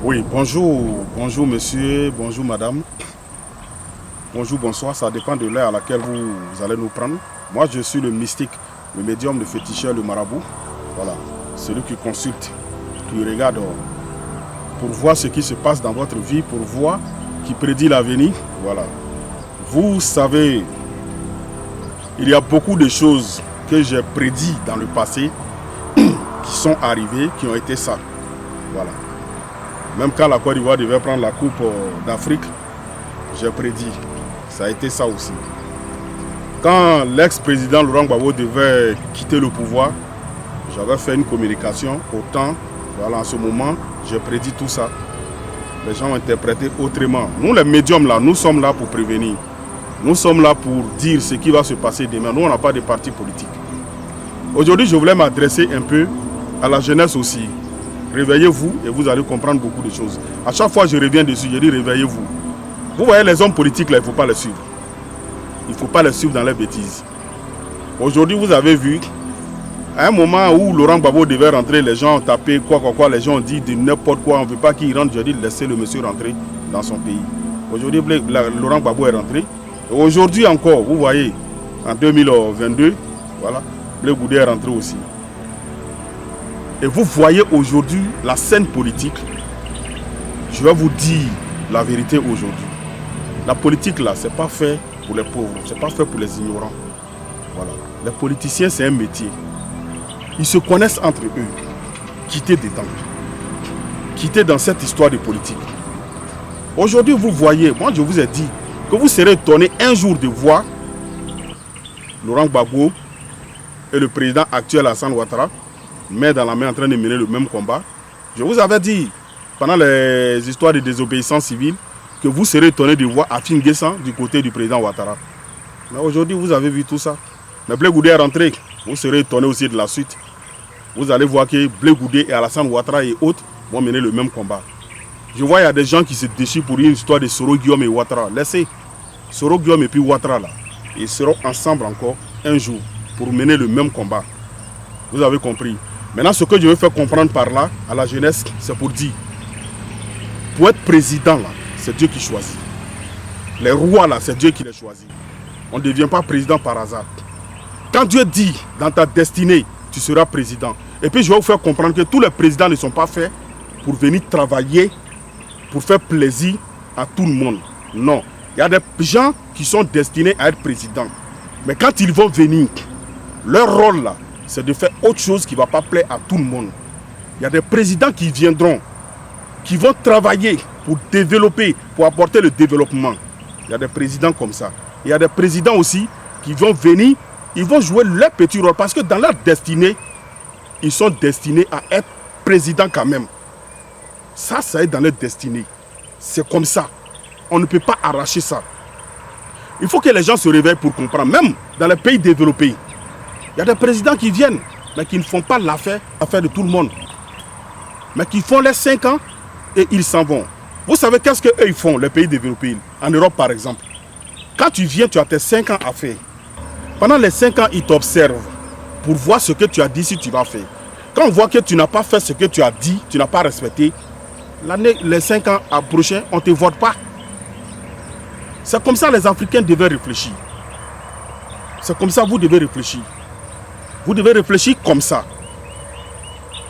Oui, bonjour monsieur, bonjour madame, bonjour, bonsoir, ça dépend de l'heure à laquelle vous allez nous prendre. Moi je suis le mystique, le médium, le féticheur, le marabout, voilà, celui qui consulte, qui regarde pour voir ce qui se passe dans votre vie, pour voir, qui prédit l'avenir, voilà. Vous savez, il y a beaucoup de choses que j'ai prédit dans le passé, qui sont arrivées, qui ont été ça, voilà. Même quand la Côte d'Ivoire devait prendre la Coupe d'Afrique, j'ai prédit. Ça a été ça aussi. Quand l'ex-président Laurent Gbagbo devait quitter le pouvoir, j'avais fait une communication. Autant, voilà, en ce moment, j'ai prédit tout ça. Les gens ont interprété autrement. Nous, les médiums, là, nous sommes là pour prévenir. Nous sommes là pour dire ce qui va se passer demain. Nous, on n'a pas de parti politique. Aujourd'hui, je voulais m'adresser un peu à la jeunesse aussi. Réveillez-vous et vous allez comprendre beaucoup de choses. À chaque fois je reviens dessus, je dis réveillez-vous. Vous voyez les hommes politiques là, il ne faut pas les suivre. Il ne faut pas les suivre dans les bêtises. Aujourd'hui vous avez vu, à un moment où Laurent Gbagbo devait rentrer, les gens ont tapé quoi, les gens ont dit de n'importe quoi, on ne veut pas qu'il rentre, je dis laissez le monsieur rentrer dans son pays. Aujourd'hui Laurent Gbagbo est rentré. Et aujourd'hui encore, vous voyez, en 2022, voilà, Blé Goudé est rentré aussi. Et vous voyez aujourd'hui la scène politique. Je vais vous dire la vérité aujourd'hui. La politique là, c'est pas fait pour les pauvres, c'est pas fait pour les ignorants. Voilà. Les politiciens, c'est un métier. Ils se connaissent entre eux. Quittez dedans. Quittez dans cette histoire de politique. Aujourd'hui, vous voyez, moi je vous ai dit que vous serez étonné un jour de voir Laurent Gbagbo et le président actuel Alassane Ouattara main dans la main en train de mener le même combat. Je vous avais dit, pendant les histoires de désobéissance civile, que vous serez étonné de voir Afin Guessan du côté du président Ouattara. Mais aujourd'hui, vous avez vu tout ça. Mais Blé Goudé est rentré. Vous serez étonné aussi de la suite. Vous allez voir que Blé Goudé et Alassane Ouattara et autres vont mener le même combat. Je vois, il y a des gens qui se déchirent pour une histoire de Soro Guillaume et Ouattara. Laissez Soro Guillaume et puis Ouattara là. Ils seront ensemble encore un jour pour mener le même combat. Vous avez compris. Maintenant, ce que je veux faire comprendre par là, à la jeunesse, c'est pour dire, pour être président, là, c'est Dieu qui choisit. Les rois, là, c'est Dieu qui les choisit. On ne devient pas président par hasard. Quand Dieu dit, dans ta destinée, tu seras président. Et puis, je vais vous faire comprendre que tous les présidents ne sont pas faits pour venir travailler, pour faire plaisir à tout le monde. Non. Il y a des gens qui sont destinés à être présidents. Mais quand ils vont venir, leur rôle, là, c'est de faire autre chose qui ne va pas plaire à tout le monde. Il y a des présidents qui viendront, qui vont travailler pour développer, pour apporter le développement. Il y a des présidents comme ça. Il y a des présidents aussi qui vont venir, ils vont jouer leur petit rôle parce que dans leur destinée, ils sont destinés à être présidents quand même. Ça est dans leur destinée. C'est comme ça. On ne peut pas arracher ça. Il faut que les gens se réveillent pour comprendre. Même dans les pays développés, il y a des présidents qui viennent, mais qui ne font pas l'affaire de tout le monde. Mais qui font les 5 ans et ils s'en vont. Vous savez qu'est-ce qu'eux ils font, les pays développés, en Europe par exemple. Quand tu viens, tu as tes 5 ans à faire. Pendant les 5 ans, ils t'observent pour voir ce que tu as dit si tu vas faire. Quand on voit que tu n'as pas fait ce que tu as dit, tu n'as pas respecté, les 5 ans prochains, on ne te vote pas. C'est comme ça les Africains devaient réfléchir. C'est comme ça vous devez réfléchir. Vous devez réfléchir comme ça.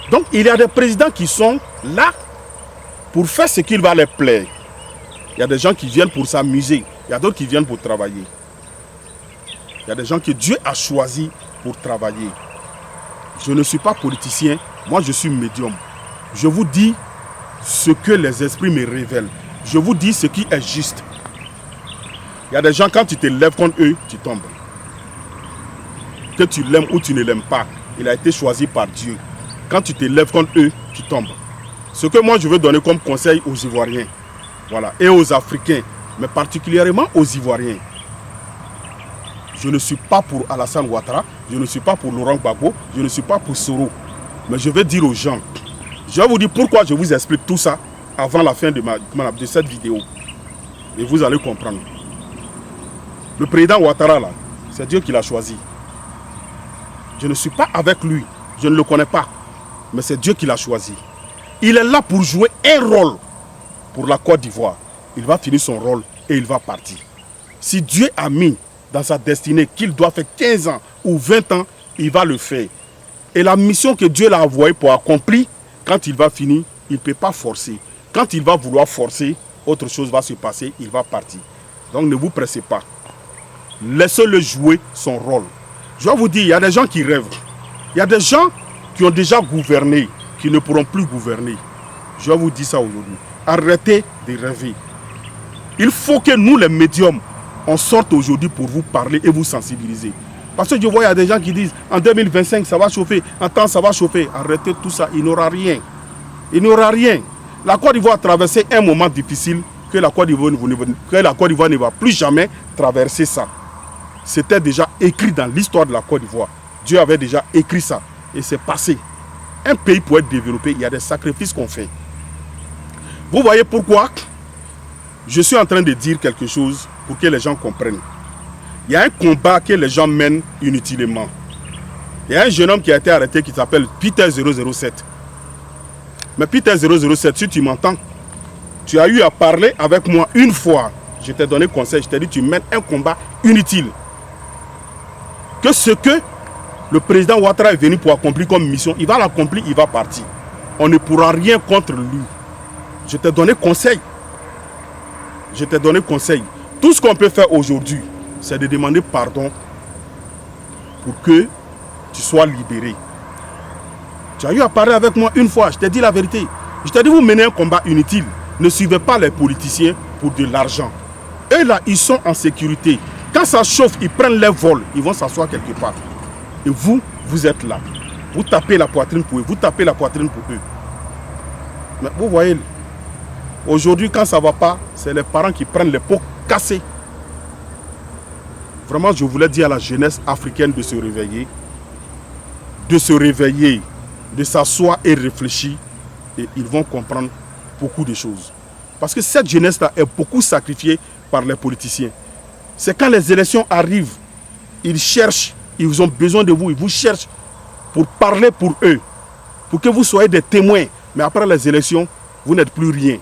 Donc, il y a des présidents qui sont là pour faire ce qu'il va leur plaire. Il y a des gens qui viennent pour s'amuser. Il y a d'autres qui viennent pour travailler. Il y a des gens que Dieu a choisis pour travailler. Je ne suis pas politicien. Moi, je suis médium. Je vous dis ce que les esprits me révèlent. Je vous dis ce qui est juste. Il y a des gens, quand tu te lèves contre eux, tu tombes. Que tu l'aimes ou tu ne l'aimes pas, il a été choisi par Dieu. Quand tu te lèves contre eux, tu tombes. Ce que moi je veux donner comme conseil aux Ivoiriens, voilà, et aux Africains, mais particulièrement aux Ivoiriens. Je ne suis pas pour Alassane Ouattara, je ne suis pas pour Laurent Gbagbo, je ne suis pas pour Soro. Mais je vais dire aux gens, je vais vous dire pourquoi je vous explique tout ça avant la fin de cette vidéo. Et vous allez comprendre. Le président Ouattara là, c'est Dieu qui l'a choisi. Je ne suis pas avec lui, je ne le connais pas, mais c'est Dieu qui l'a choisi. Il est là pour jouer un rôle pour la Côte d'Ivoire, il va finir son rôle et il va partir. Si Dieu a mis dans sa destinée qu'il doit faire 15 ans ou 20 ans, il va le faire. Et la mission que Dieu l'a envoyée pour accomplir, quand il va finir, il ne peut pas forcer. Quand il va vouloir forcer, autre chose va se passer, il va partir. Donc ne vous pressez pas. Laissez-le jouer son rôle. Je vais vous dire, il y a des gens qui rêvent. Il y a des gens qui ont déjà gouverné, qui ne pourront plus gouverner. Je vais vous dire ça aujourd'hui. Arrêtez de rêver. Il faut que nous, les médiums, on sorte aujourd'hui pour vous parler et vous sensibiliser. Parce que je vois, il y a des gens qui disent, en 2025, ça va chauffer, en temps, ça va chauffer. Arrêtez tout ça, il n'y aura rien. Il n'y aura rien. La Côte d'Ivoire a traversé un moment difficile que la Côte d'Ivoire ne va plus jamais traverser ça. C'était déjà écrit dans l'histoire de la Côte d'Ivoire. Dieu avait déjà écrit ça. Et c'est passé. Un pays pour être développé, il y a des sacrifices qu'on fait. Vous voyez pourquoi je suis en train de dire quelque chose pour que les gens comprennent. Il y a un combat que les gens mènent inutilement. Il y a un jeune homme qui a été arrêté qui s'appelle Peter 007. Mais Peter 007, si tu m'entends, tu as eu à parler avec moi une fois. Je t'ai donné conseil, je t'ai dit tu mènes un combat inutile. Que ce que le président Ouattara est venu pour accomplir comme mission, il va l'accomplir, il va partir. On ne pourra rien contre lui. Je t'ai donné conseil. Je t'ai donné conseil. Tout ce qu'on peut faire aujourd'hui, c'est de demander pardon pour que tu sois libéré. Tu as eu à parler avec moi une fois, je t'ai dit la vérité. Je t'ai dit, vous menez un combat inutile. Ne suivez pas les politiciens pour de l'argent. Eux là, ils sont en sécurité. Quand ça chauffe, ils prennent les vols, ils vont s'asseoir quelque part. Et vous, vous êtes là. Vous tapez la poitrine pour eux, vous tapez la poitrine pour eux. Mais vous voyez, aujourd'hui, quand ça ne va pas, c'est les parents qui prennent les pots cassés. Vraiment, je voulais dire à la jeunesse africaine de se réveiller. De se réveiller, de s'asseoir et réfléchir. Et ils vont comprendre beaucoup de choses. Parce que cette jeunesse-là est beaucoup sacrifiée par les politiciens. C'est quand les élections arrivent, ils cherchent, ils ont besoin de vous, ils vous cherchent pour parler pour eux, pour que vous soyez des témoins. Mais après les élections, vous n'êtes plus rien.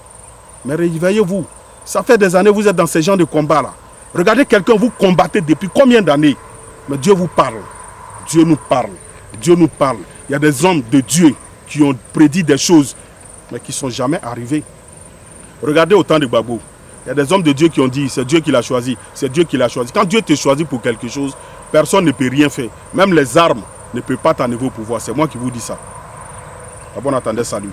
Mais réveillez-vous. Ça fait des années que vous êtes dans ces genres de combats-là. Regardez quelqu'un, vous combattez depuis combien d'années? Mais Dieu vous parle. Dieu nous parle. Dieu nous parle. Il y a des hommes de Dieu qui ont prédit des choses, mais qui ne sont jamais arrivés. Regardez au temps de Gbagbo. Il y a des hommes de Dieu qui ont dit, c'est Dieu qui l'a choisi. C'est Dieu qui l'a choisi. Quand Dieu te choisit pour quelque chose, personne ne peut rien faire. Même les armes ne peuvent pas t'enlever au pouvoir. C'est moi qui vous dis ça. Ah bon, attendez, salut.